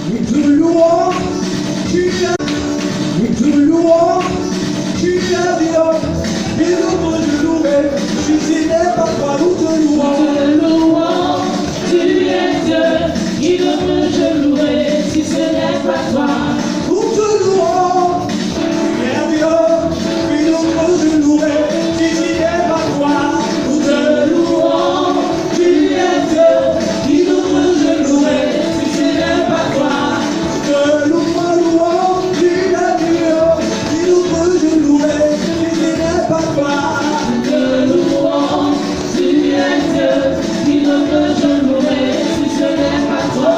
nous te louons, tu es, nous te louons, tu es Dieu, et nous te louer, si ce n'est pas toi, nous te louons. Tu es Dieu, qui ne peut je louer si ce n'est pas toi. Nous te louons, tu es Dieu, qui ne peut je louer si ce n'est pas toi. Nous te louons, tu es Dieu, qui ne peut je louer si ce n'est pas toi. Nous te louons, tu es Dieu, qui ne peut je louer si ce n'est pas toi. Nous te louons, tu es Dieu, qui ne peut je louer si ce n'est pas toi.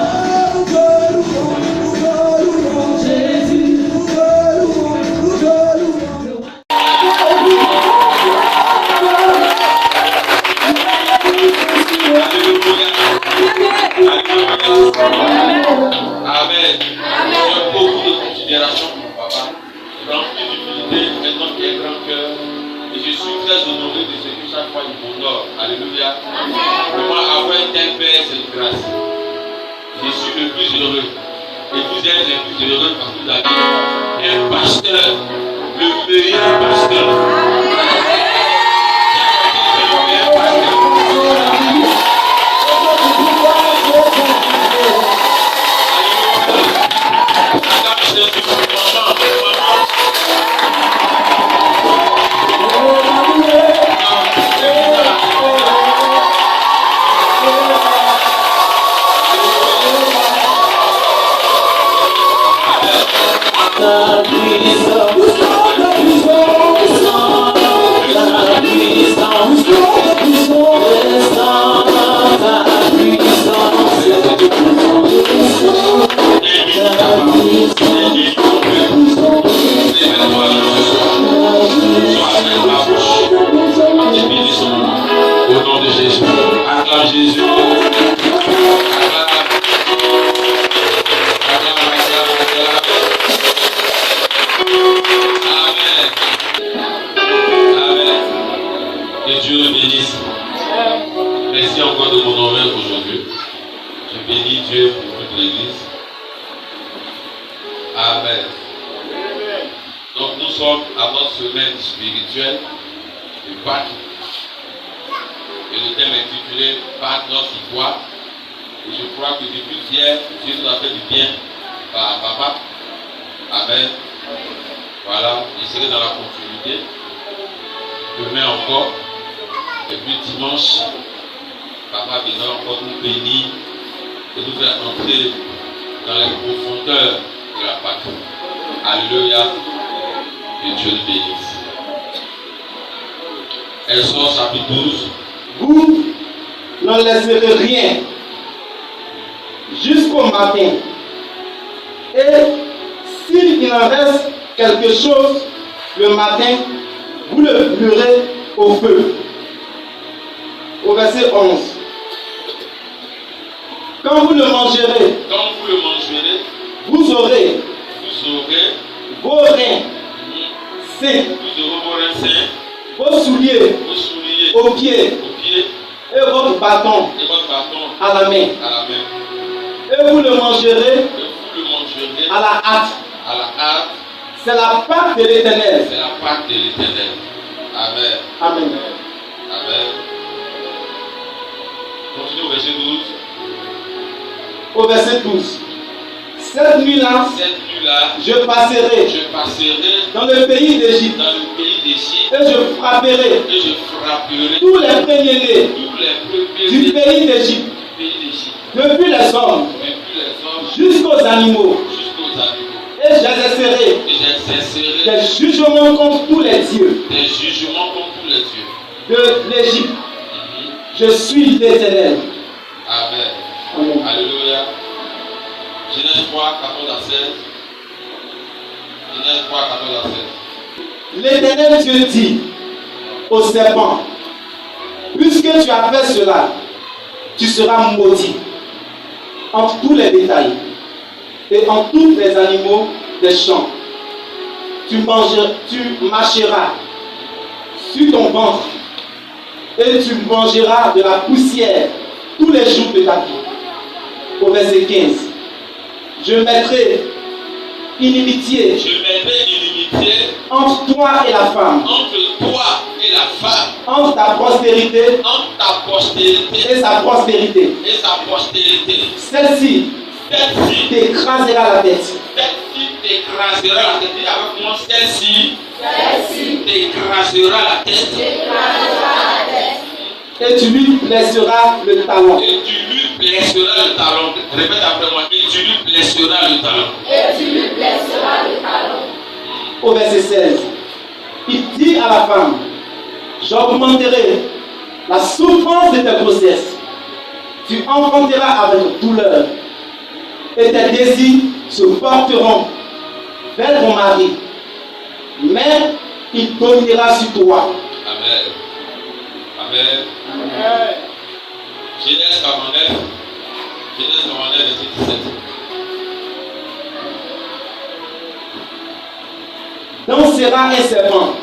Nous te louons, Jésus, nous te louons, nous te louons. Amen. J'ai beaucoup de considération pour mon papa. Rempli d'humilité, un homme qui a un grand cœur. Et je suis très honoré de ce que chaque fois il m'honore. Alléluia. Vraiment, avoir un tel père, c'est une grâce. Je suis le plus heureux. Et vous êtes les plus heureux parce que vous avez un pasteur, le meilleur pasteur. Au nom de Jésus, acclame Jésus. Amen. Que Dieu le bénisse. Merci encore de m'honorer aujourd'hui. Je bénis Dieu pour toute l'église. Amen. Donc nous sommes à notre semaine spirituelle de Pâques. Et le thème est intitulé Pâques, notre victoire. Et je crois que depuis hier, Dieu nous a fait du bien par papa. Amen. Voilà, je serai dans la continuité. Demain encore. Et puis dimanche, papa viendra encore nous bénir et nous faire entrer dans les profondeurs de la Pâque. Alléluia. Que Dieu le bénisse. Exode chapitre 12. Vous n'en laisserez rien jusqu'au matin. Et s'il en reste quelque chose le matin, vous le brûlerez au feu. Au verset 11. Quand vous le mangerez, vous aurez vos reins sains, vos souliers aux pieds et votre bâton à la main. Et vous le mangerez à la hâte. C'est la Pâque de l'Éternel. Amen. Amen. Amen. Continue au verset 12. Au verset 12. Cette nuit-là, je passerai dans le pays d'Égypte et je frapperai tous les premiers-nés du pays d'Égypte, depuis les hommes jusqu'aux animaux, et j'exercerai des jugements contre tous les dieux de l'Égypte. Je suis l'Éternel. Amen. Amen. Alléluia. Genèse 3, 14 à 16. Genèse 3, 14 à 16. L'Éternel Dieu dit au serpent, puisque tu as fait cela, tu seras maudit en tous les détails et en tous les animaux des champs. Tu marcheras sur ton ventre et tu mangeras de la poussière tous les jours de ta vie. Au verset 15. Je mettrai inimitié Je mettrai inimitié entre toi et la femme, entre toi et la femme, entre ta postérité entre ta postérité et sa prospérité. et sa postérité. Celle-ci Celle-ci, t'écrasera la tête. celle-ci t'écrasera la tête. Dis avec moi, celle-ci t'écrasera la tête. Et tu lui blesseras le talon. Et tu lui blesseras le talon. Répète après moi. Et tu lui blesseras le talon. Au verset 16, il dit à la femme, j'augmenterai la souffrance de ta grossesse. Tu enfanteras avec douleur. Et tes désirs se porteront vers ton mari. Mais il dominera sur toi. Amen. Amen. Genèse 49. Genèse 49, verset 17. Dansera un serpent.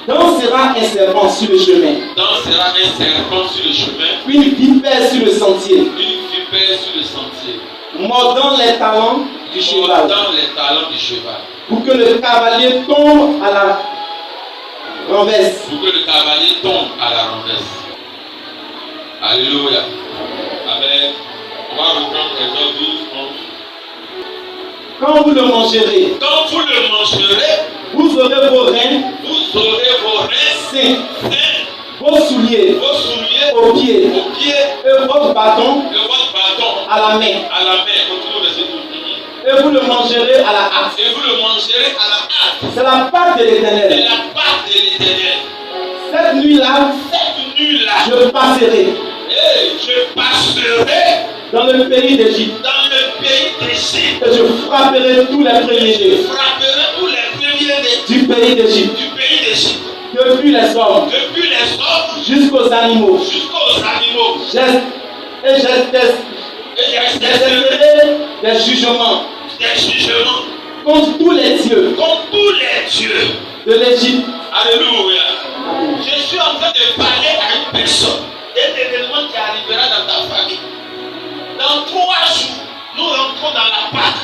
Dansera un serpent sur le chemin. Dansera un serpent sur le chemin, Une vipère sur le sentier. une vipère sur le sentier, Mordant les talons du cheval. dans les talons du cheval, Pour que le cavalier tombe à la renverse. pour que le cavalier tombe à la renverse. Alléluia. Amen. On va reprendre Exode 12, 11. Quand vous le mangerez, Quand vous le mangerez, vous aurez vos reins vous aurez vos reins sains, sains, vos souliers vos souliers aux pieds aux pieds et votre bâton et votre bâton à la main. à la main. Continuez le verset 12. Et vous le mangerez à la hâte. Et vous le mangerez à la hâte. C'est la part de C'est l'Éternel. la part de l'Éternel. Cette nuit-là, Cette nuit-là, je passerai je passerai dans le pays d'Égypte dans le pays d'Égypte. et je frapperai tous les premiers-nés Je frapperai tous les premiers-nés du pays d'Égypte, du pays d'Égypte, depuis les hommes depuis les hommes jusqu'aux animaux. jusqu'aux animaux. J'exercerai des jugements Des jugements contre tous les dieux contre tous les dieux. de l'Égypte. Alléluia. Je suis en train de parler à une personne. Un événement qui arrivera dans ta famille. Dans 3 jours, nous rentrons dans la Pâque.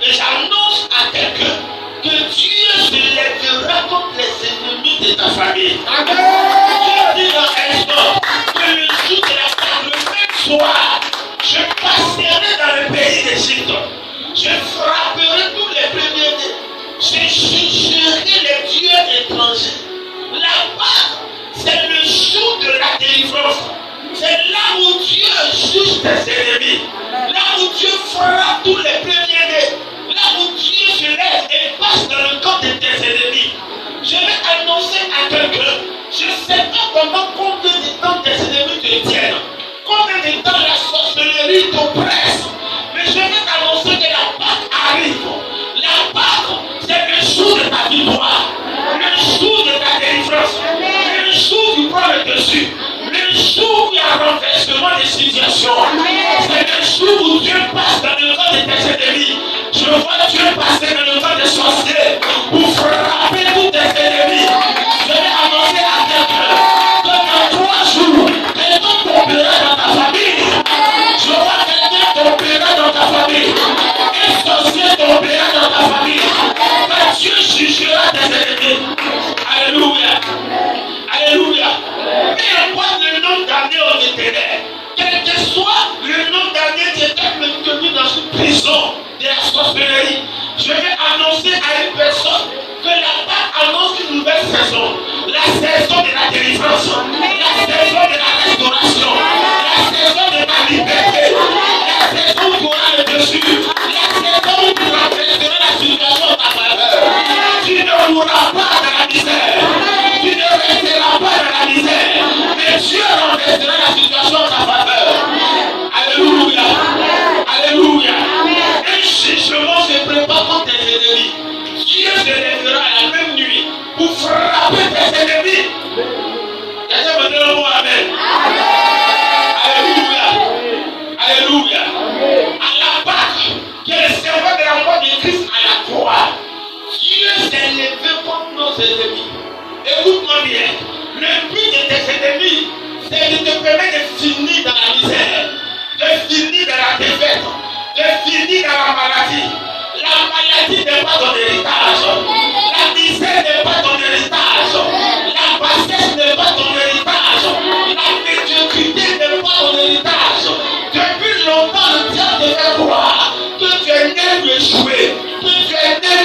Et j'annonce à quelqu'un que Dieu se lèvera contre les ennemis de ta famille. Je dis dans Exode que le jour de la Pâque, le même soir, je passerai dans le pays d'Égypte. Je frapperai tous les premiers-nés. Je jugerai les dieux étrangers. La Pâque, c'est le jour de la délivrance. C'est là où Dieu juge tes ennemis. Là où Dieu frappe tous les premiers-nés. Là où Dieu se lève et passe dans le camp de tes ennemis. Je vais annoncer à quelqu'un, je ne sais pas pendant combien de temps tes ennemis te tiennent. Combien de temps la sorcellerie t'oppresse. Mais je vais t'annoncer que la Pâque arrive. La Pâque, c'est le jour de ta victoire. Le jour de ta délivrance. Le jour où tu prends le dessus. Le jour où il y a un renversement des situations. C'est le jour où Dieu passe dans le camp de tes ennemis. Je vois Dieu passer dans le camp des sorciers pour frapper tous tes ennemis. Je vais annoncer à quelqu'un que dans 3 jours, quelqu'un tombera dans ta famille. Je vois quelqu'un tombera dans ta famille. Un sorcier tombera dans ta famille. Que Dieu jugera tes ennemis. Alléluia. Alléluia. Peu importe le nombre d'années au Éternel, quel que soit le nombre d'années qui était maintenu dans une prison de la sorcellerie, je vais annoncer à une personne que la Pâque annonce une nouvelle saison. La saison de la délivrance, la saison de la restauration, la saison de la liberté, la saison où tu auras le dessus, la saison où tu renverseras la situation de ta faveur. Tu ne mourras pas dans la misère. Tu ne resteras pas dans la misère, mais Dieu renversera la situation en ta faveur. Alléluia. Alléluia. Un jugement se prépare contre tes ennemis. Dieu se lèvera la même nuit pour frapper tes ennemis. Quelqu'un me donne un mot, amen. Alléluia. Alléluia. maladie n'est pas ton héritage. La misère n'est pas ton héritage. La bassesse n'est pas ton héritage. La médiocrité n'est pas ton héritage. Depuis longtemps, le diable te fait croire que tu es né pour échouer, que tu es né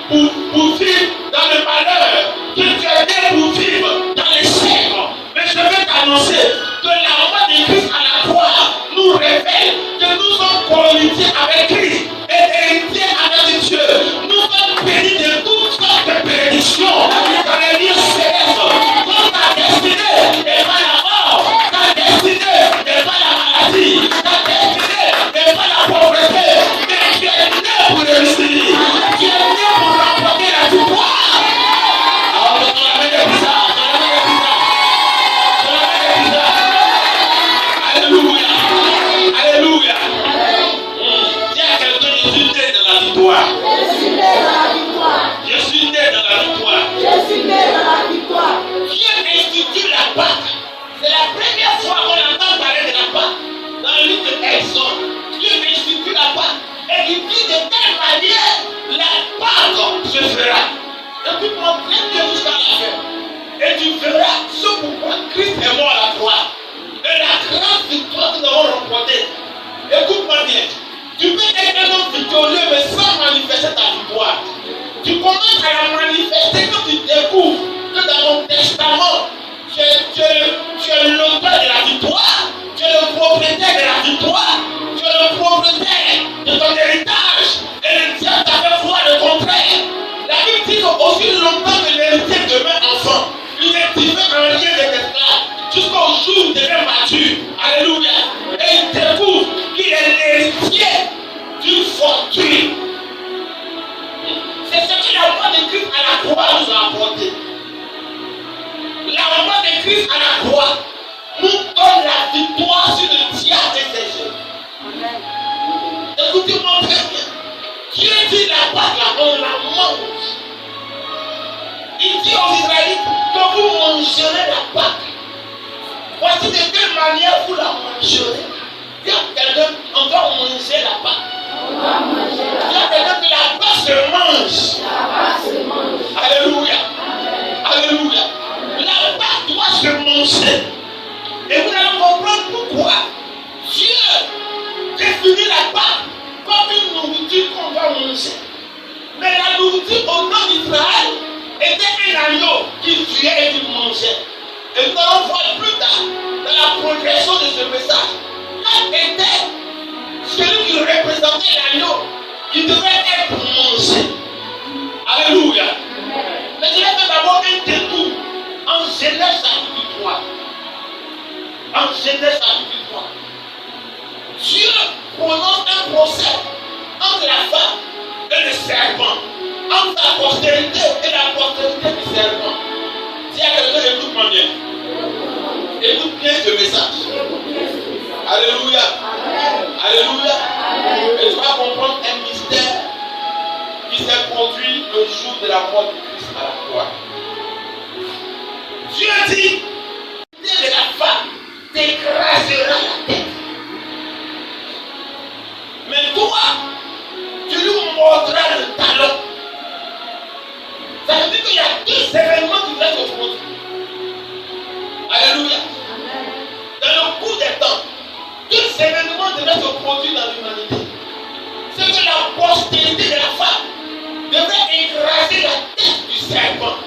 pour vivre dans le malheur, que tu es né pour vivre dans l'échec. Mais je vais t'annoncer que la mort de Christ à la croix nous révèle que nous sommes co-héritiers avec Christ et héritiers avec Dieu. Nous sommes bénis de toutes sortes de bénédictions dans les lieux célestes. Donc ta destinée n'est pas la mort, ta destinée n'est pas la maladie, ta destinée n'est pas la pauvreté, mais tu es né pour réussir. Tu es né pour remporter la victoire. Alors, on la met des bizarres, on la met des bizarres. Alléluia. Alléluia. Dis à quelqu'un, je suis né dans la victoire. Je suis né dans la victoire. Je suis né dans la victoire. Je suis né dans la victoire. Dieu institue la Pâque. C'est la première fois qu'on entend parler de la Pâque. Dans le livre de Exode, Dieu institue la Pâque. Et il dit de quelle manière la Pâque se fera. Écoute-moi très bien jusqu'à la fin. Et tu verras ce pourquoi Christ est mort à la croix. Et la grande victoire que nous avons remportée. Écoute-moi bien. Tu peux être un homme victorieux mais sans manifester ta victoire. Tu commences à la manifester quand tu découvres que dans ton testament, tu es l'auteur de la victoire, tu es le propriétaire de la victoire, tu es le propriétaire de ton héritage. Et le diable t'a fait voir le contraire. La Bible dit aussi longtemps que l'héritier demeure enfant, il est différent en rien de l'esclave jusqu'au jour où il devient mature. Alléluia. Et il découvre qu'il est l'héritier d'une fortune. C'est ce que la mort de Christ à la croix nous a apporté. La mort de Christ à la croix nous donne la victoire sur le diable et ses jeux. Écoutez-moi très bien. Dieu dit la Pâque là, on la mange. Il dit aux Israélites que vous mangerez la Pâque. Voici de quelle manière vous la mangerez. Il y a quelqu'un, on va manger la Pâque. Il y a quelqu'un que la Pâque se mange. Alléluia. Alléluia. La Pâque doit se manger. Et vous allez comprendre pourquoi Dieu définit la Pâque comme une nourriture qu'on va manger. Mais la nourriture au nom d'Israël était un agneau qui tuait et qui mangeait. Et nous allons voir plus tard dans la progression de ce message. Là était celui qui représentait l'agneau qui devait être mangé. Alléluia. Mais je vais faire d'abord un détour en Genèse chapitre 3. En Genèse chapitre 3. Dieu prononce un procès entre la femme et le serpent, entre la postérité et la postérité du serpent. Si à quelqu'un écoute-moi bien, écoute bien ce message. Alléluia. Alléluia. Et tu vas comprendre un mystère qui s'est produit le jour de la mort de Christ à la croix. Dieu dit, de la femme t'écrasera la tête. Mais toi, tu lui mordras le talon. Ça veut dire qu'il y a deux événements qui vont se produire. Alléluia. Dans le cours des temps, deux événements devaient se produire dans l'humanité. C'est que la postérité de la femme devait écraser la tête du serpent.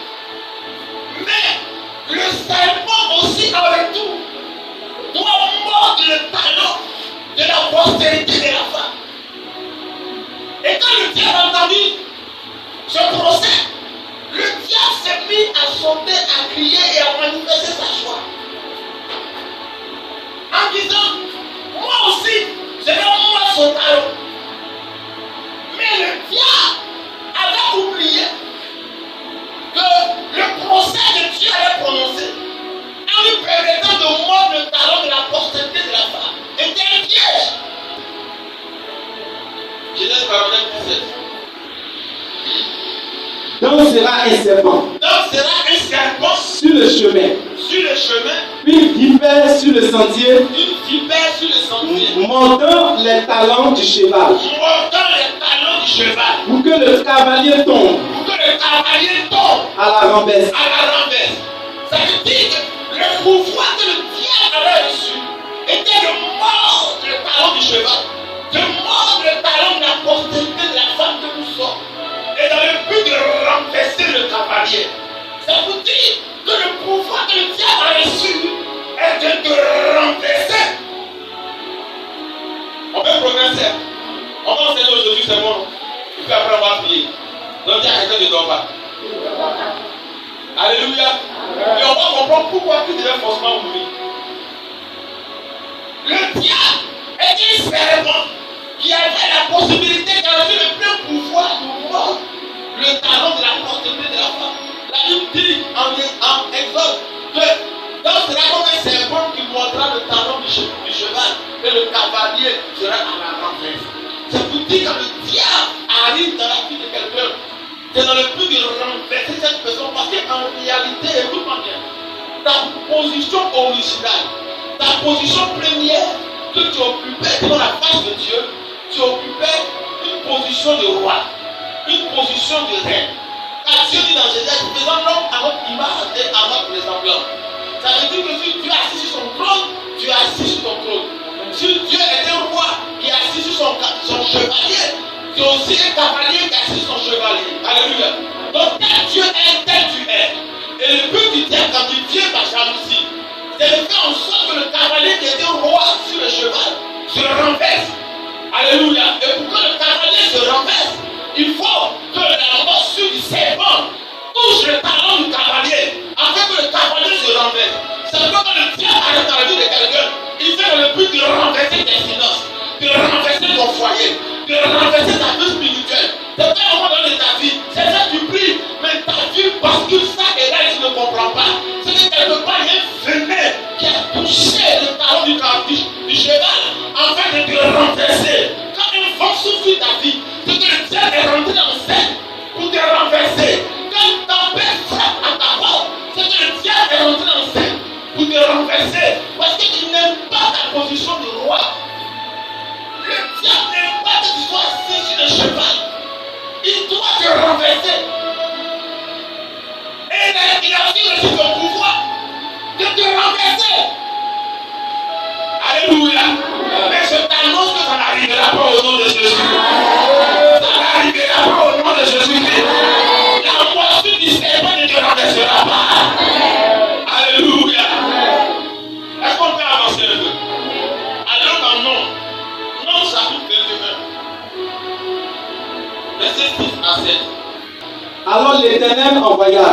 Mais le serpent aussi en retour doit mordre le talon de la postérité de la femme. Et quand le diable a entendu ce procès, le diable s'est mis à sauter, à crier et à manifester sa joie. En disant, moi aussi, je vais mordre son talon. Mais le diable avait oublié que le procès que Dieu avait prononcé en lui permettant de mordre le talon de la postérité de la femme était un piège. Genèse 49, 17. Donc sera un serpent Donc sera un serpent sur le chemin, sur le chemin, une vipère sur le sentier, une vipère sur le sentier, mordant les talons du cheval. mordant les talons du cheval. Pour que le cavalier tombe Pour que le cavalier tombe à la renverse. à la renverse. Ça veut dire que le pouvoir que le diable avait reçu était de mordre le talon du cheval, de mordre le talon de la postérité de la femme que nous sommes, et dans le but de renverser le cavalier. Ça vous dit que le pouvoir que le diable a reçu est de te renverser. On peut progresser. On va enseigner aujourd'hui, c'est bon. Et puis après, on va prier. Donc, il y a quelqu'un qui ne dort pas. Alléluia. Et on va comprendre pourquoi tu devais forcément mourir. Le diable est un serpent qui avait la possibilité d'enlever le plein pouvoir de mort, le talon de la postérité de la femme. La Bible dit en Exode que donc sera comme un serpent qui mordra le talon du cheval et le cavalier sera à la renverse. Ça vous dit que le diable arrive dans la vie de quelqu'un, c'est dans le but de renverser cette personne parce qu'en réalité, écoute-moi bien, ta position originale, ta position première que tu occupais dans la face de Dieu, tu occupais une position de roi, une position de reine. Car Dieu dit dans Genèse, faisons l'homme à notre image et à notre ressemblance. Ça veut dire que si Dieu est assis sur son trône, tu es assis sur ton trône. Si Dieu est un roi qui est assis sur son chevalier, c'est aussi un cavalier qui est assis sur son chevalier. Alléluia. Donc tel Dieu est, tel tu es. Et le but du diable quand il vient par jalousie, c'est de faire en sorte que le cavalier qui était roi sur le cheval se renverse. Alléluia. Et pour que le cavalier se renverse, il faut que la morsure du serpent touche le talon du cavalier afin que le cavalier se renverse. C'est pourquoi le diable arrive dans la vie de quelqu'un. Il fait dans le but de renverser tes finances, de renverser ton foyer, de renverser ta vie spirituelle. C'est pas un moment donné de ta vie. C'est ça que tu pries, mais ta vie bascule ça et là tu ne comprends pas. C'est que quelque part il y a un venin qui a touché le talon du cheval afin de te renverser. Quand un vent souffle ta vie, c'est que le diable est rentré dans le scène pour te renverser. Quand une tempête frappe à ta porte, c'est que le diable est rentré dans le scène pour te renverser. Parce qu'il n'aime pas ta position de roi. Le diable n'aime pas que tu sois assis sur le cheval. Il doit te renverser. Et il a aussi reçu ton pouvoir de te renverser. Alléluia. Mais je t'annonce que ça n'arrivera pas au nom de Jésus. Ça n'arrivera pas au nom de Jésus. La morsure du serpent ne te renversera pas. Alléluia. Est-ce qu'on peut avancer un peu? Allons dans Non chapitre 21. Verset 6 à 7. Alors l'Éternel envoya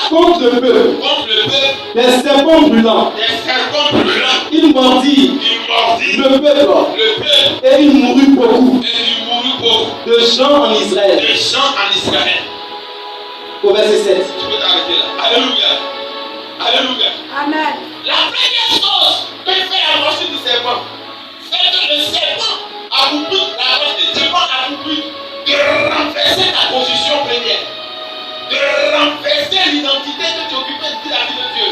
contre le peuple des serpents brûlants. Il mordit le peuple et il mourut beaucoup de gens en Israël. Au verset 7. Tu peux t'arrêter là. Alléluia. Alléluia. Amen. La première chose que fait la morsure du serpent, c'est que le serpent a voulu, la morsure du serpent a voulu de renverser ta position première, de renverser l'identité que tu occupais de la vie de Dieu.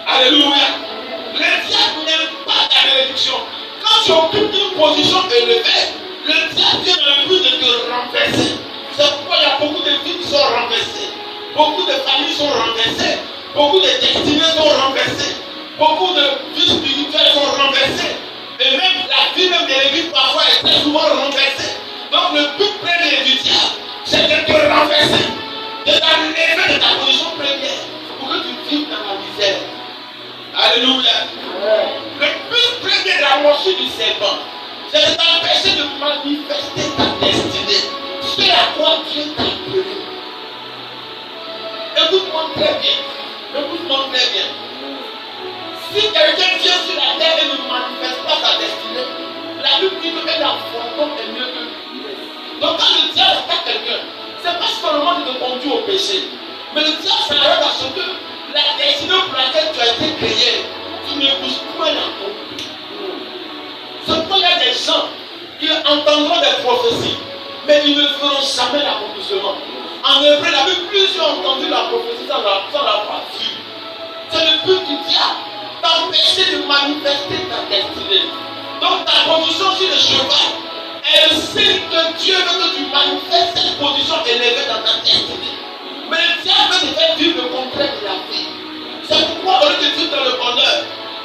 Alléluia. Le diable n'aime pas ta bénédiction. Quand tu occupes une position élevée, le diable vient dans le but de te renverser. C'est pourquoi il y a beaucoup de vies qui sont renversées, beaucoup de familles sont renversées, beaucoup de destinées sont renversées, beaucoup de vies spirituelles sont renversées, et même la vie même de l'église parfois est très souvent renversée. Donc le but premier du diable, c'est de te renverser, de t'enlever de ta position première pour que tu vives dans la misère. Alléluia. Le but premier de la morsure du serpent, c'est de t'empêcher de manifester ta destinée, ce à quoi Dieu t'a appelé. Écoute-moi très bien. Écoute-moi très bien. Si quelqu'un vient sur la terre et ne manifeste pas sa destinée, la Bible dit que la fantôme est mieux que lui. Donc quand le diable attaque quelqu'un, c'est pas seulement de te conduire au péché, mais le diable s'arrête à ce que la destinée pour laquelle tu as été créé, tu ne pousses point l'accomplir. C'est pourquoi il y a des gens qui entendront des prophéties, mais ils ne feront jamais l'accomplissement. En hébreu, la Bible, plusieurs ont entendu la prophétie sans la voir vue. C'est le but du diable, t'empêcher de manifester ta destinée. Donc ta position sur le cheval est le signe Dieu veut que tu manifestes cette position élevée dans ta tête. Mais le diable veut te faire vivre le contraire de la vie. C'est pourquoi au lieu de vivre dans le bonheur,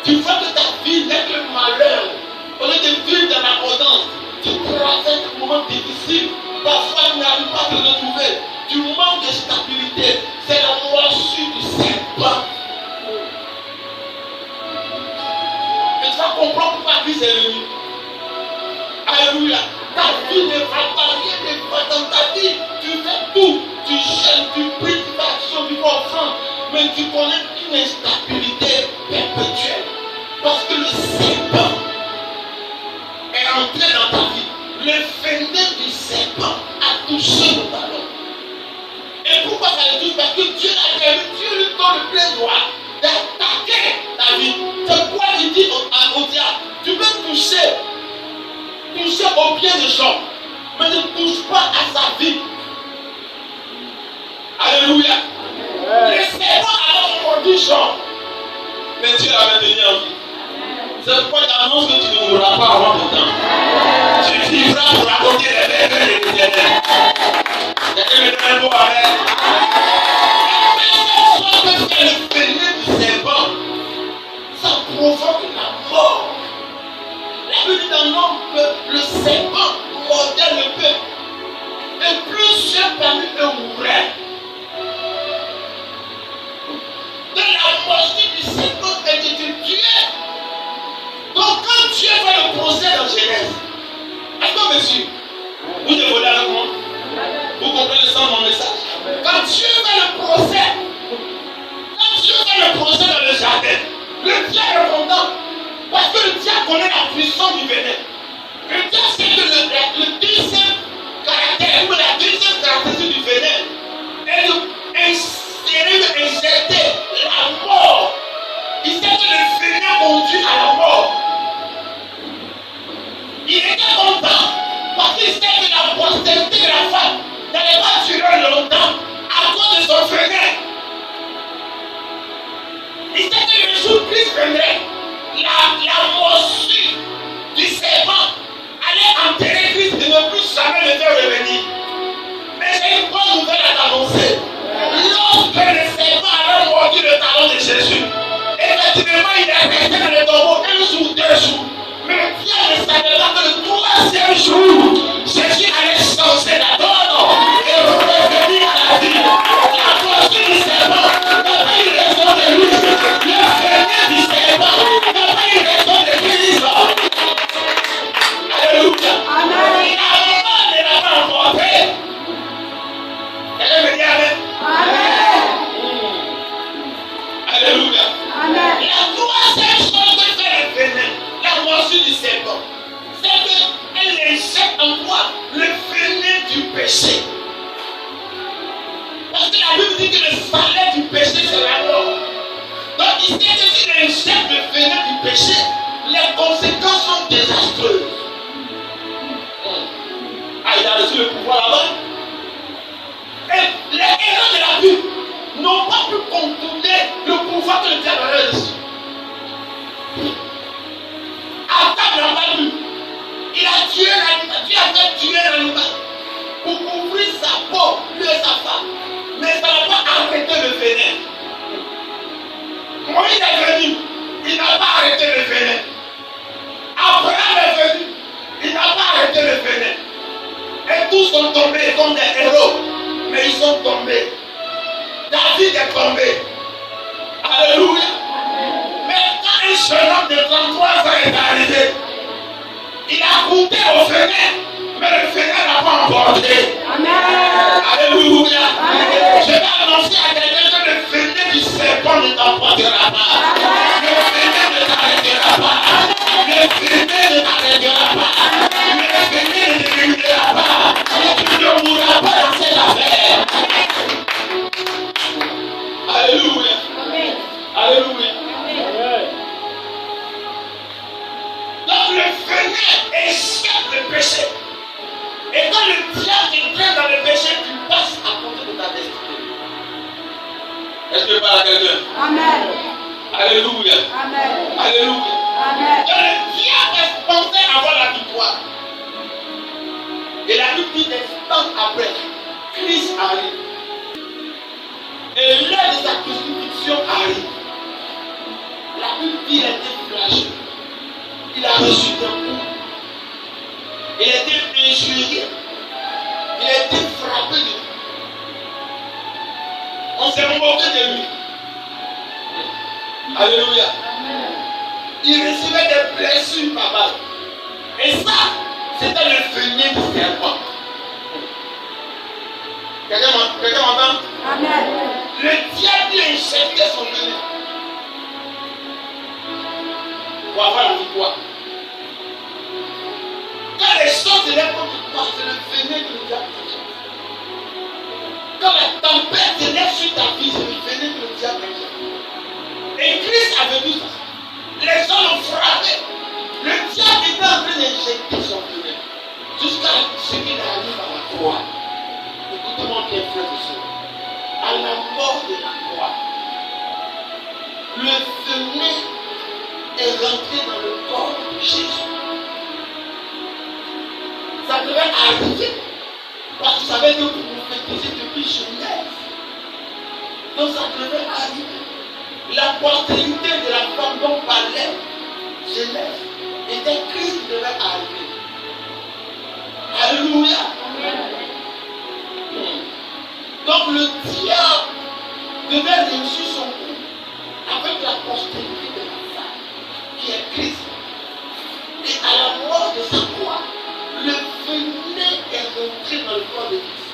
tu vois que ta vie n'est que malheur. Au lieu de vivre dans l'abondance, tu traverses des moments difficiles. Parfois, tu n'arrives pas à te retrouver. Tu manques de stabilité. C'est la morsure du serpent. Et tu vas comprendre pourquoi la vie c'est l'ennemi. Alléluia. Ta vie ne va pas, rien ne va dans ta vie. Tu fais tout. Tu jeûnes, tu pries, tu fais action, tu comprends. Mais tu connais une instabilité perpétuelle. Parce que le serpent est entré dans ta vie. Le venin du serpent a touché le ballon. Et pourquoi ça le touche? Parce que Dieu a permis, Dieu lui donne le plein droit d'attaquer ta vie. C'est pourquoi il dit au diable, tu peux toucher au pied de Job, mais ne touche pas à sa vie. Alléluia. Le serpent a mordu Job, mais Dieu l'avait tenu en vie. C'est pourquoi il annonce que tu ne mourras pas avant ton temps. Tu vivras pour raconter les merveilles de l'Éternel. Quelqu'un me donne un mot avec. La personne que le venin du serpent, ça provoque la mort. La Bible dit dans l'homme que le serpent mordait le peuple. Et plusieurs parmi eux mouraient. De la morsure du serpent est de te tuer. Donc quand Dieu fait le procès dans Genèse, est-ce que monsieur, vous dévolez avec moi? Vous comprenez le sens de mon message? Quand Dieu fait le procès dans le jardin, le diable est content. Parce que le diable connaît la puissance du venin. Le diable sait que le deuxième caractère, ou la deuxième caractéristique du venin, est d'injecter la mort. Il sait que le venin conduit à la mort. Il était content parce qu'il sait que la postérité de la femme n'allait pas durer longtemps à cause de son venin. Il sait que le jour Christ viendrait, la morsure du serpent allait enterrer Christ et ne plus jamais le faire revenir. Mais j'ai une bonne nouvelle à t'annoncer. Lorsque le serpent avait mordu le talon de Jésus, effectivement il est resté dans le tombeau 1 jour, 2 jours. Mais Dieu ne savait pas que le troisième jour, Jésus allait changer la donne et revenir à la vie. La morsure du serpent n'a pas eu raison de lui. Le venin du serpent n'a pas eu raison de Christ. Alléluia. Amen. La mort ne l'a pas emporté. Elle me dit Amen. Amen. Alléluia. Amen. La troisième chose que fait le venin, la morsure du serpent, c'est qu'elle injecte en toi le venin du péché. Parce que la Bible dit que le salaire du péché, c'est la mort. Donc il sait que s'il injecte le venin du péché, les conséquences sont désastreuses. Ah, il a reçu le pouvoir là-bas. Et les héros de la Bible n'ont pas pu contourner le pouvoir que le diable avait reçu. Adam n'a pas vu. Il a tué l'animal. Dieu a fait tuer l'animal pour couvrir sa peau, lui et sa femme. Mais ça n'a pas arrêté le venin. Moïse est venu. Il n'a pas arrêté le venin. Abraham est venu. Il n'a pas arrêté le venin. Et tous sont tombés comme des héros. Mais ils sont tombés. David est tombé. Alléluia. Mais quand un jeune homme de 33 ans est arrivé, il a goûté au venin, mais le venin n'a pas emporté. Amen. Alléluia. Amen. Je vais annoncer à quelqu'un que le venin du serpent ne t'emportera pas. Le venin ne t'arrêtera pas. Le venin ne t'arrêtera pas. Le venin ne t'éliminera pas. Tu ne mourras pas dans cette affaire. Alléluia. Amen. Alléluia. Amen. Donc le venin échappe le péché. Et quand le diable vient dans le péché, tu passes à côté de ta destinée. Est-ce que je parle à quelqu'un? Amen. Alléluia. Amen. Alléluia. Amen. Donc le diable pensait avoir la victoire. Il a La Bible dit l'instant après, Christ arrive. Et l'heure de sa crucifixion arrive. La Bible dit qu'il a été flagellé. Il a reçu un coup. Il a été injurié. Il a été frappé de tout. On s'est moqué de lui. Alléluia. Il recevait des blessures par balle. Et ça, c'était le venin du serpent. Quelqu'un m'entend? Amen. Le diable lui a injecté son venin pour avoir la victoire. Quand les choses se lèvent contre toi, c'est le venin que le diable t'injecte. Quand la tempête se lève sur ta vie, c'est le venin que le diable t'injecte. Et Christ avait vu ça. Les gens l'ont frappé. Le diable était en train d'injecter son venin jusqu'à ce qu'il arrive à la croix. Écoutez-moi bien, frère et soeur. À la mort de la croix, le venin est rentré dans le corps de Jésus. Ça devait arriver parce qu'il savait que vous prophétisez depuis Genèse. Donc ça devait arriver. La postérité de la femme dont parlait Genèse était Christ qui devait arriver. Alléluia. Donc le diable devait réussir son coup avec la postérité de la femme qui est Christ. Et à la mort de sa croix, le venin est rentré dans le corps de Christ.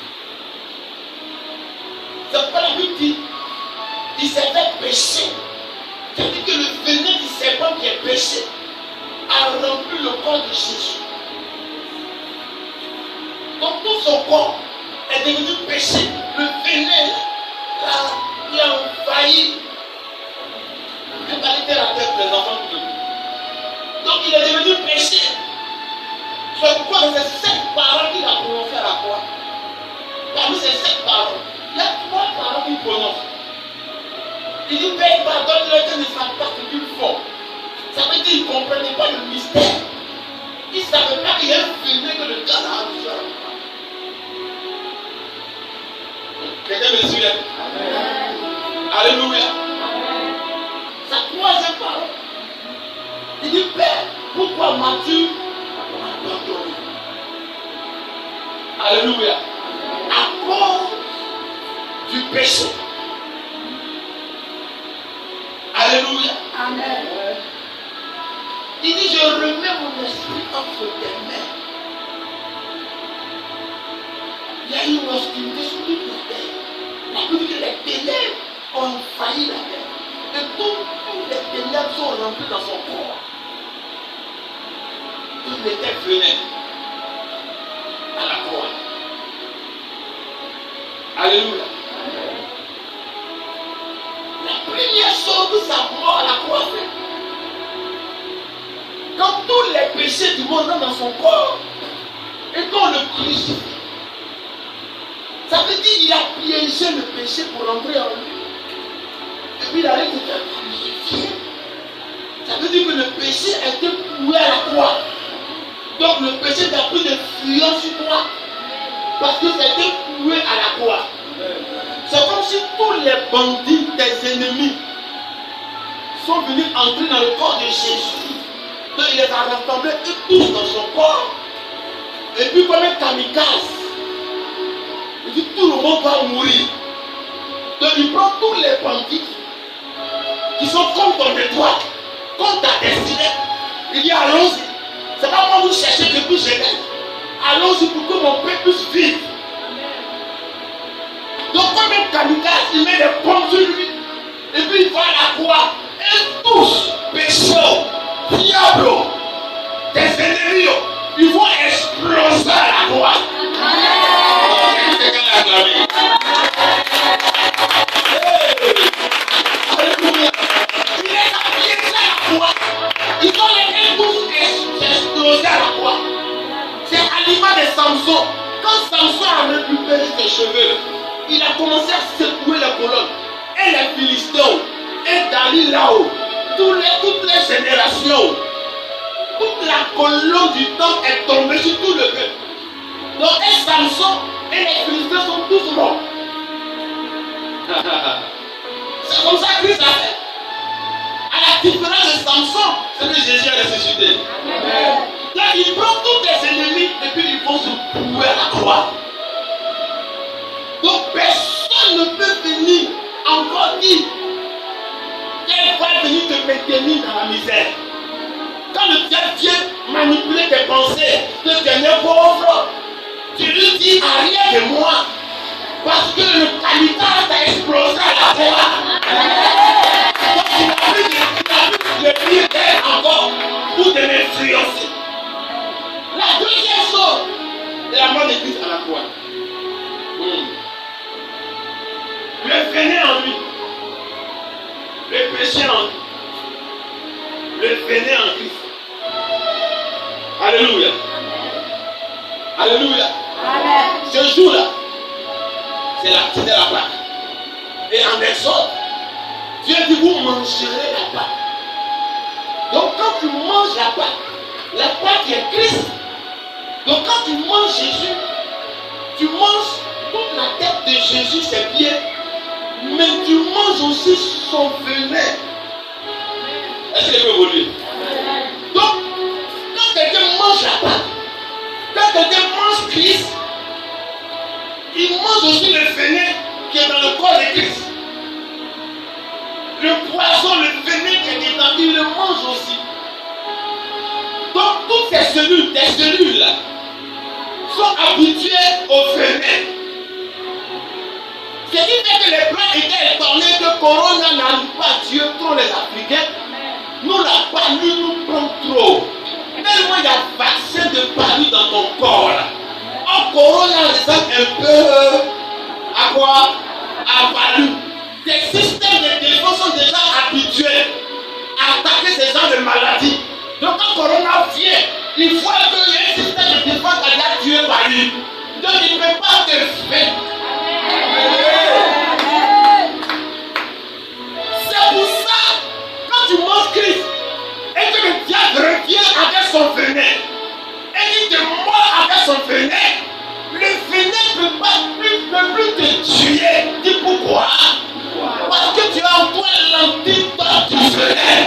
C'est pourquoi la Bible dit il s'est fait pécher. C'est-à-dire que le venin du serpent qui est péché a rempli le corps de Jésus. Donc tout son corps est devenu péché. Le venin l'a envahi. Je vais parler terre à terre pour les enfants de Dieu. Donc il est devenu péché. C'est pourquoi c'est 7 paroles qu'il a prononcées à la croix. Parmi ces 7 paroles, il y a 3 paroles qu'il prononce. Il dit, Père, pardonne-leur qu'ils ne savent pas ce qu'ils font. Ça veut dire qu'ils ne comprenaient pas le mystère. Ils ne savaient pas qu'il y a un venin que le gars a reçu. Quelqu'un me suit là? Alléluia. Sa 3e parole. Il dit, Père, pourquoi m'as-tu abandonné? Alléluia. À cause du péché. Alléluia. Amen. Il dit, je remets mon esprit entre tes mains. Il y a une hostilité sur toute la terre. La Bible dit que les ténèbres ont envahi la terre. Et toutes les ténèbres sont rentrées dans son corps. Il était venu à la croix. Alléluia. La première chose que sa mort à la croix fait, quand tous les péchés du monde sont dans son corps, et qu'on le crucifie, ça veut dire qu'il a piégé le péché pour entrer en lui. Et puis il allait se faire crucifier. Ça veut dire que le péché a été cloué à la croix. Donc le péché n'a plus d'influence sur toi. Parce que ça a été cloué à la croix. C'est comme si tous les bandits, tes ennemis, sont venus entrer dans le corps de Jésus. Donc il les a rassemblés tous dans son corps. Et puis comme un kamikaze, il dit tout le monde va mourir. Donc il prend tous les bandits qui sont contre ton étoile, contre ta destinée. Il dit allons-y. C'est pas moi vous cherchez depuis Genèse. Allons-y pour que mon peuple puisse vivre. Donc comme un kamikaze, il met des bombes sur lui. Et puis il va à la croix. Et tous, pécheurs, diables, tes ennemis, ils vont exploser à la croix. Quelqu'un l'a acclamé. Alléluia. Il les a piégés à la croix. Ils ont les tous explosés à la croix. C'est à l'image de Samson. Quand Samson a récupéré ses cheveux, il a commencé à secouer les colonnes. Et les Philistins, et Dali là-haut, toutes les générations, toute la colonne du temps est tombée sur tout le peuple. Donc, Samson et les Philistins sont tous morts. C'est comme ça que Christ a fait. À la différence de Samson, c'est que Jésus a ressuscité. Là, il prend tous les ennemis et puis ils vont se couper à la croix. Donc personne ne peut venir encore dire qu'elle va venir te maintenir dans la misère. Quand le diable vient manipuler tes pensées, que tu es pauvre, tu lui dis arrière de moi. Parce que le capital t'a explosé à la fois. Donc tu n'as plus de pire d'elle encore pour te m'influencer. La deuxième chose, c'est la mort de Christ à la croix. Le venin en lui. Le péché en lui. Le venin en Christ. Alléluia. Alléluia. Ce jour-là, c'était la Pâque. Et en Exode, Dieu dit vous mangerez la Pâque. Donc quand tu manges la Pâque est Christ. Donc quand tu manges Jésus, tu manges toute la tête de Jésus, c'est bien. Mais tu manges aussi son venin. Est-ce que je peux vous dire? Donc, quand quelqu'un mange la Pâque, quand quelqu'un mange Christ, il mange aussi le venin qui est dans le corps de Christ. Le poison, le venin qui est dedans, il le mange aussi. Donc, toutes ces cellules, tes cellules là, sont habituées au venin. Ce qui fait que les plans étaient étonnés que Corona n'arrive pas à tuer trop les Africains. Nous, la palu nous prend trop. Tellement il y a vaccin de palu dans ton corps. En Corona ressemble un peu à quoi? À palu. Tes systèmes de défense sont déjà habitués à attaquer ces gens de maladies. Donc quand Corona vient, il faut qu'il y ait un système de défense qui a déjà tué palu. Donc il ne peut pas te faire. C'est pour ça, quand tu manges Christ et que le diable revient avec son venin et qu'il te mord avec son venin, le venin ne peut plus te tuer. Dis pourquoi? Parce que tu as en toi l'antidote du venin.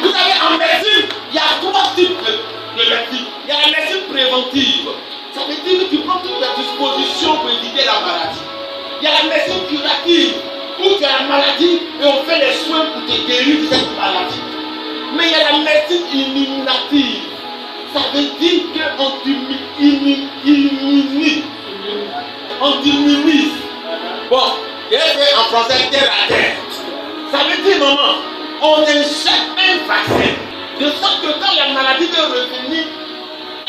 Vous savez, en médecine, il y a trois types de médecine. Il y a la médecine préventive. Ça veut dire que tu prends toutes les dispositions pour éviter la maladie. Il y a la médecine curative, où tu as la maladie et on fait les soins pour te guérir de cette maladie. Mais il y a la médecine immunisative. Ça veut dire qu'on t'immunise. Bon, j'ai fait en français terre à terre. Ça veut dire, maman, on injecte un vaccin. De sorte que quand la maladie veut revenir,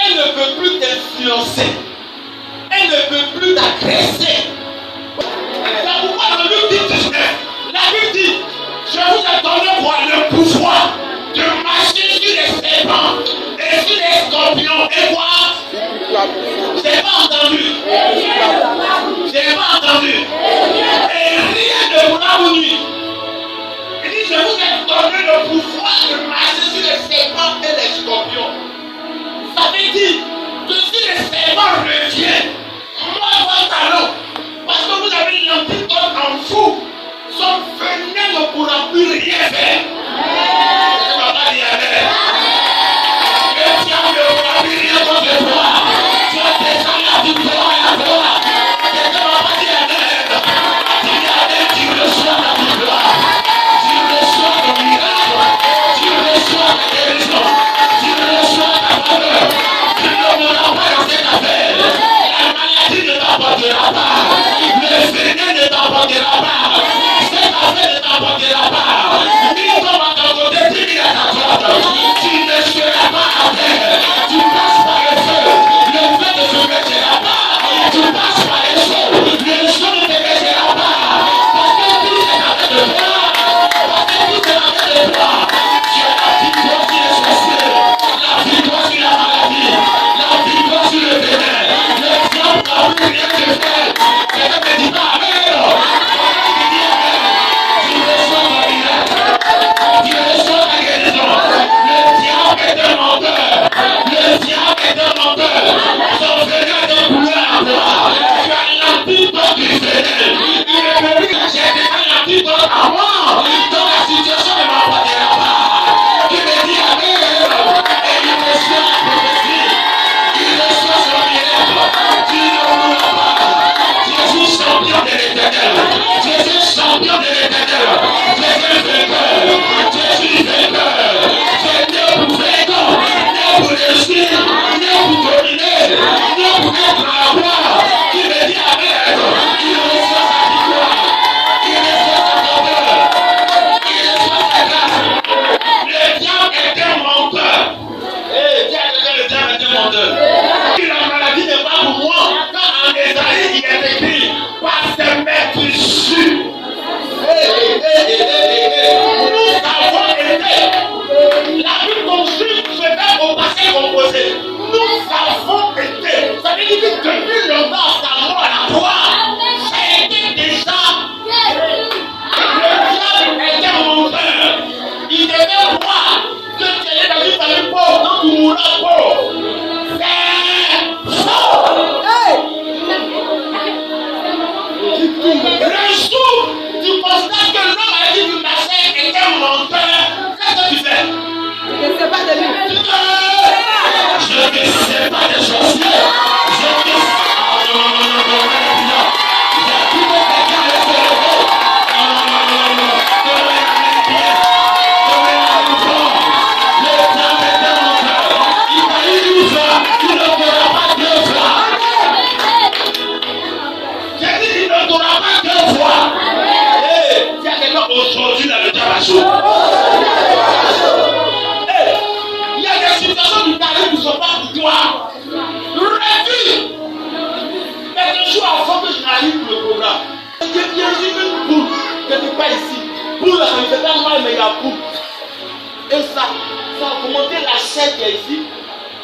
elle ne peut plus t'influencer. Elle ne peut plus t'agresser. C'est pourquoi dans Luc 19, la Bible dit, je vous ai donné quoi? Le pouvoir de marcher sur les serpents et sur les scorpions. Et quoi? J'ai pas entendu. J'ai pas entendu. Et rien ne pourra vous nuire. Il dit, je vous ai donné le pouvoir de marcher sur les serpents et les scorpions. Ça veut dire que si les serpents reviennent, moi, votre talon, parce que vous avez l'antidote en vous, son venin ne pourra plus rien faire. Je ne vais pas dire amen. Le diable ne pourra plus rien contre toi. Tu as déjà la victoire et la gloire. Je ne vais pas dire amen. Dis amen, tu reçois la victoire. Tu reçois ton miracle. Tu reçois ta guérison. Tu reçois ta faveur. Tu ne pourras pas dans cette affaire. La maladie ne t'apportera pas. Le venin ne t'apportera pas. Cette affaire ne t'apportera aujourd'hui dans le tabac. Il y a des situations qui t'arrivent qui ne sont pas pour toi. Refuse. Quelques jours avant que je n'arrive pour le programme, j'ai bien vu une boule quelque part ici. Boule, ça me fait pas mal, mais il y a boule. Et ça a augmenté la chair qui est ici.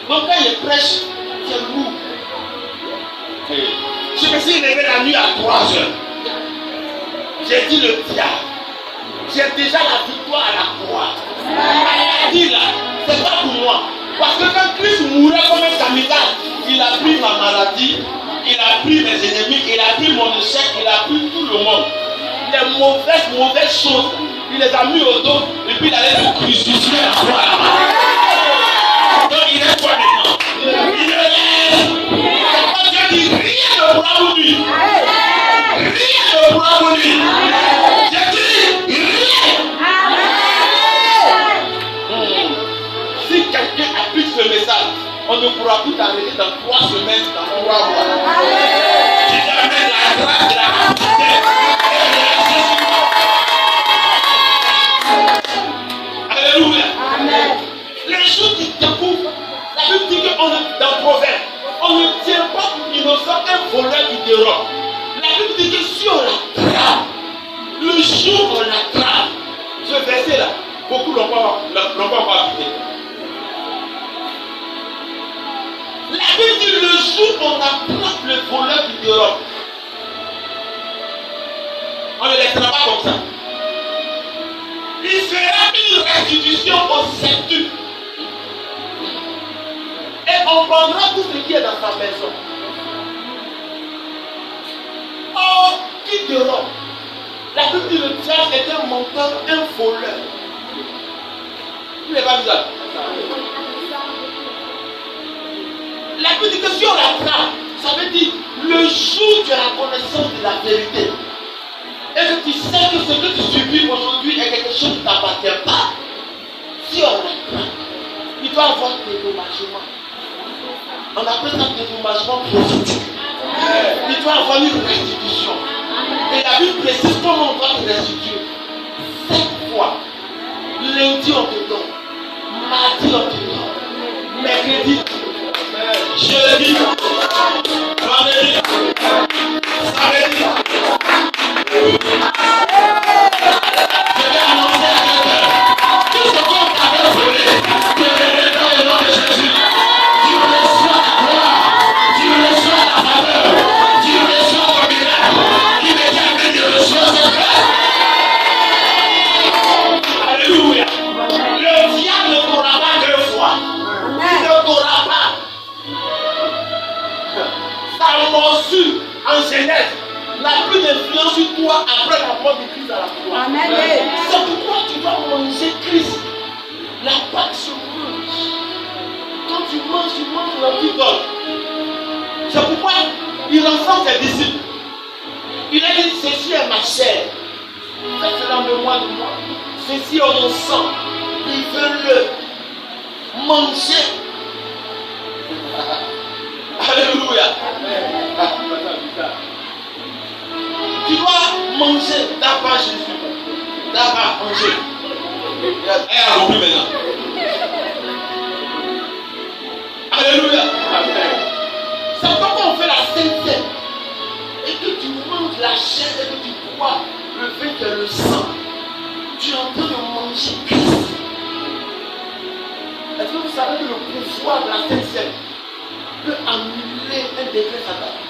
Donc quand il prêche, c'est lourd. Je me suis levé la nuit à 3 heures. J'ai dit le diable, j'ai déjà la victoire à la croix. Elle a dit là, c'est pas pour moi. Parce que quand Christ mourait comme un kamikaze, il a pris ma maladie, il a pris mes ennemis, il a pris mon échec, il a pris tout le monde. Les mauvaises choses, il les a mis au dos et puis il allait le crucifier à croix à la main. Donc il est quoi maintenant? Il est là. Dieu dit rien ne pourra vous nuire. Rien ne pourra vous nuire. J'ai dit rien. Si quelqu'un applique ce message, on ne pourra plus t'arrêter dans 3 semaines, dans 3 mois. Tu amènes la grâce de la capacité et de la Alléluia. Les choses qui découvrent, la Bible dit que dans Proverbe, on ne tient pas pour innocent un voleur qui dérobe. La Bible dit que si on l'attrape, le jour où on l'attrape, ce verset là, beaucoup l'ont pas appliqué. La Bible dit le jour où on attrape le voleur qui dérobe, on ne le laissera pas comme ça. Il fera une restitution au septuple. Et on prendra tout ce qui est dans sa maison. Or, qui dérobe? La Bible dit le diable est un menteur, un voleur. Il n'est pas bizarre. La Bible dit que si on l'attrape, ça veut dire le jour de la connaissance de la vérité. Et que tu sais que ce que tu subis aujourd'hui est quelque chose qui ne t'appartient pas. Si on l'attrape, il doit avoir des dédommagements. On appelle ça dédommagement positif. Il doit avoir une restitution. Et la Bible précise comment on doit te restituer. 7 fois. Lundi on te donne. Mardi on te donne. Mercredi. Jeudi. Vendredi. Samedi. Je vais annoncer à quelqu'un. Tout ce qu'on t'avait volé, tu le donnes au nom de Jésus. Tu reçois la gloire, tu reçois la faveur, tu reçois ton miracle. Immédiatement tu reçois cette grâce. Alléluia. Le diable ne t'aura pas 2 fois. Il ne t'aura pas. Ta morsure en Genèse n'a plus d'influence sur toi après la mort de Christ à la croix. C'est pourquoi tu dois manger Christ. La pâte se mange. Quand tu manges l'antidote. C'est pourquoi il enseigne ses disciples. Il a dit ceci est ma chair. Faites cela en mémoire de moi. Ceci est mon sang. Buvez-le. Mangez. Alléluia. Tu dois manger d'abord Jésus. D'abord manger. Elle a compris maintenant. Alléluia. C'est pourquoi on fait la Sainte Seine. Et que tu manges la chair et que tu bois le vin qui est le sang. Tu es en train de manger Christ. Est-ce que vous savez que le pouvoir de la Sainte Seine peut annuler un décret satanique,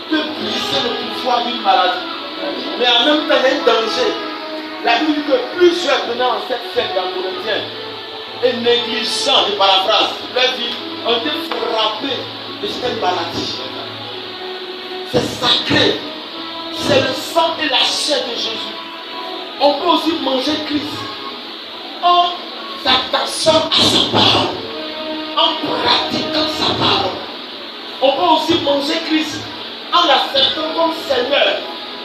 peut briser le pouvoir d'une maladie. Mais en même temps, il y a un danger. La Bible dit que plusieurs venant en cette scène dans Corinthiens et négligent, je paraphrase, leur dit on était frappé de cette maladie. C'est sacré. C'est le sang et la chair de Jésus. On peut aussi manger Christ en s'attachant à sa parole, en pratiquant sa parole. On peut aussi manger Christ en l'acceptant comme Seigneur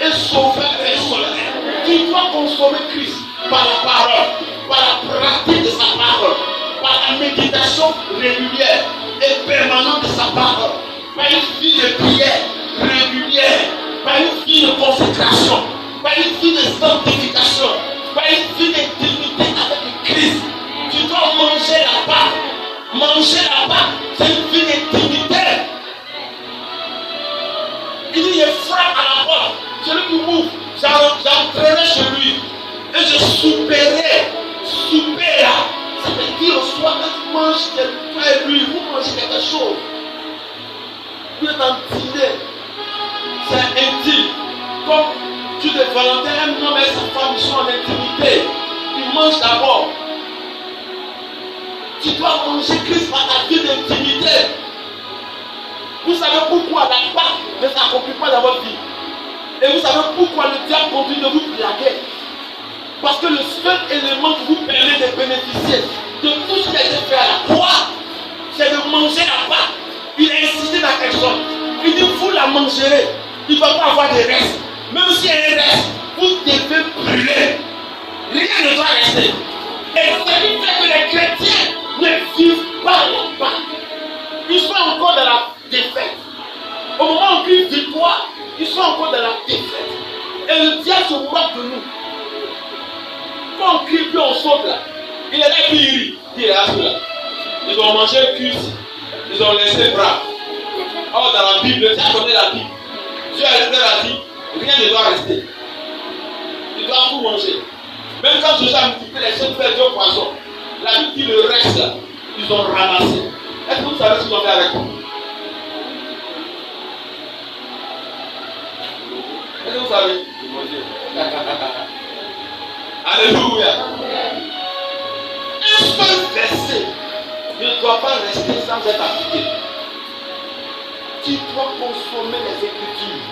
et Sauveur personnel. Tu dois consommer Christ par la parole, par la pratique de sa parole, par la méditation régulière et permanente de sa parole, par une vie de prière régulière, par une vie de consécration, par une vie de sanctification, par manger la Pâque, c'est une vie d'intimité. Il dit, je frappe à la porte. Celui qui m'ouvre, j'entrerai chez lui. Et je souperai. Souper là, ça veut dire au soir, quand tu manges toi et lui, vous mangez quelque chose. Vous êtes en dîner. C'est intime. Comme tu de Valentin, un homme et sa femme, ils sont en intimité. Ils mangent d'abord. Tu dois manger Christ par ta vie d'intimité. Vous savez pourquoi la Pâque ne s'accomplit pas dans votre vie. Et vous savez pourquoi le diable continue de vous plaguer. Parce que le seul élément qui vous permet de bénéficier de tout ce qui a été fait à la croix, c'est de manger la Pâque. Il a insisté dans quelque chose. Il dit, vous la mangerez. Il ne va pas avoir de reste. Même s'il y a un reste, vous devez brûler. Rien ne doit rester. Et ce qui fait que les chrétiens ne vivent pas la Pâque. Ils sont encore dans la défaite. Au moment où Christ victoire, ils sont encore dans la défaite. Et le diable se moque de nous. Quand on crie, puis on saute là. Il est là, puis il rit. Il est là, là. Ils ont mangé le cuisse. Ils ont laissé bras. Or, dans la Bible, tu connais la Bible. Dieu a dit, rien ne doit rester. Il doit tout manger. Même quand Jésus a multiplié les 7 fers de poisson, la Bible dit le reste là, ils ont ramassé. Est-ce que vous savez ce qu'ils ont fait avec vous? Est-ce que vous savez? Alléluia. Un seul verset ne doit pas rester sans être appliqué. Tu dois consommer les Écritures.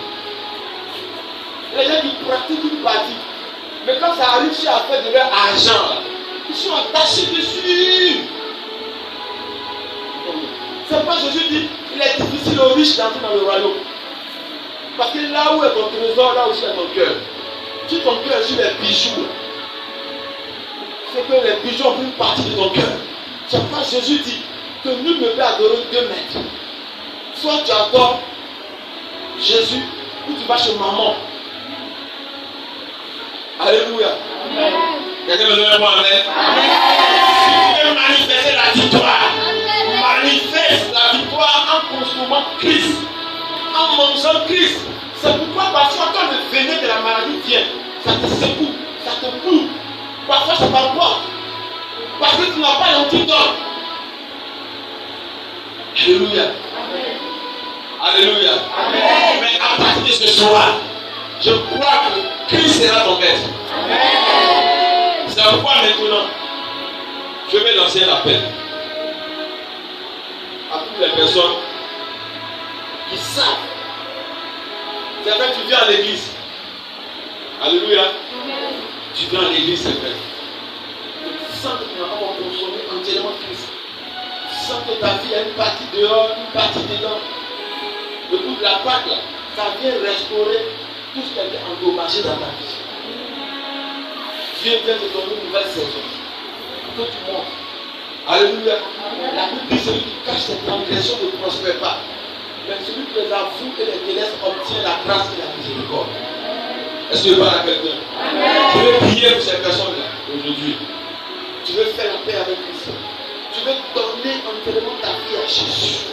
Les gens qui pratiquent une partie, mais quand ça arrive chez à faire de leur argent, ils sont attachés dessus. C'est pas Jésus dit, il est difficile aux riches d'entrer dans le royaume. Parce que là où est ton trésor, là aussi est ton cœur. Si ton cœur est sur les bijoux, c'est que les bijoux ont pris une partie de ton cœur. C'est pourquoi Jésus dit que nul ne peut adorer 2 maîtres. Soit tu adores Jésus ou tu vas chez maman. Alléluia. Quelqu'un me donne un mot amen. Si tu veux manifester la victoire, manifeste la victoire en consommant Christ, en mangeant Christ. C'est pourquoi parfois quand le venin de la maladie vient, ça te secoue, ça te coule. Parfois ça t'emporte. Parce que tu n'as pas l'antidote. Alléluia. Alléluia. Amen. Mais à partir de ce soir, je crois que Christ sera ton maître. C'est pourquoi maintenant, je vais lancer un appel à toutes les personnes qui savent. C'est vrai que tu viens à l'église. Alléluia. Tu viens à l'église, c'est vrai. Tu sens que tu n'as pas consommé entièrement Christ. Tu sens que ta vie a une partie dehors, une partie dedans. Le coup de la Pâque, là, ça vient restaurer tout ce qui a été endommagé dans ta vie. Dieu vient te donner une nouvelle saison. Que tu montes. Alléluia. La Bible dit celui qui cache ses transgressions ne prospère pas. Mais celui qui les avoue et les délaisse obtient la grâce et la miséricorde. Est-ce que je parle à quelqu'un? Je vais prier pour ces personnes-là aujourd'hui. Tu veux faire la paix avec Christ. Tu veux donner entièrement ta vie à Jésus.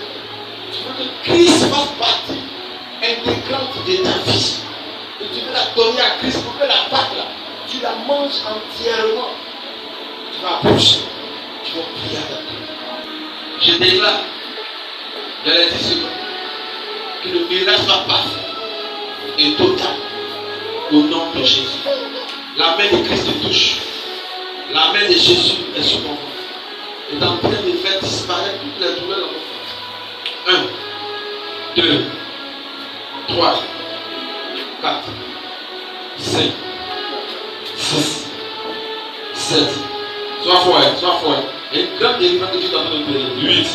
Tu veux que Christ fasse partie intégrante de ta vie. Et tu veux la donner à Christ pour que la Pâque là, tu la manges entièrement. Tu vas approcher. Tu vas prier avec Dieu. Je déclare dans les 10 secondes que le miracle soit parfait et total au nom de Jésus. La main de Christ te touche. La main de Jésus est sur mon corps. Est en train de faire disparaître toutes les douleurs dans mon corps. 1, 2, 3, 4, 5, 6, 7. Sois fort. Il y a une grande délivrance que tu es en train de donner. 8.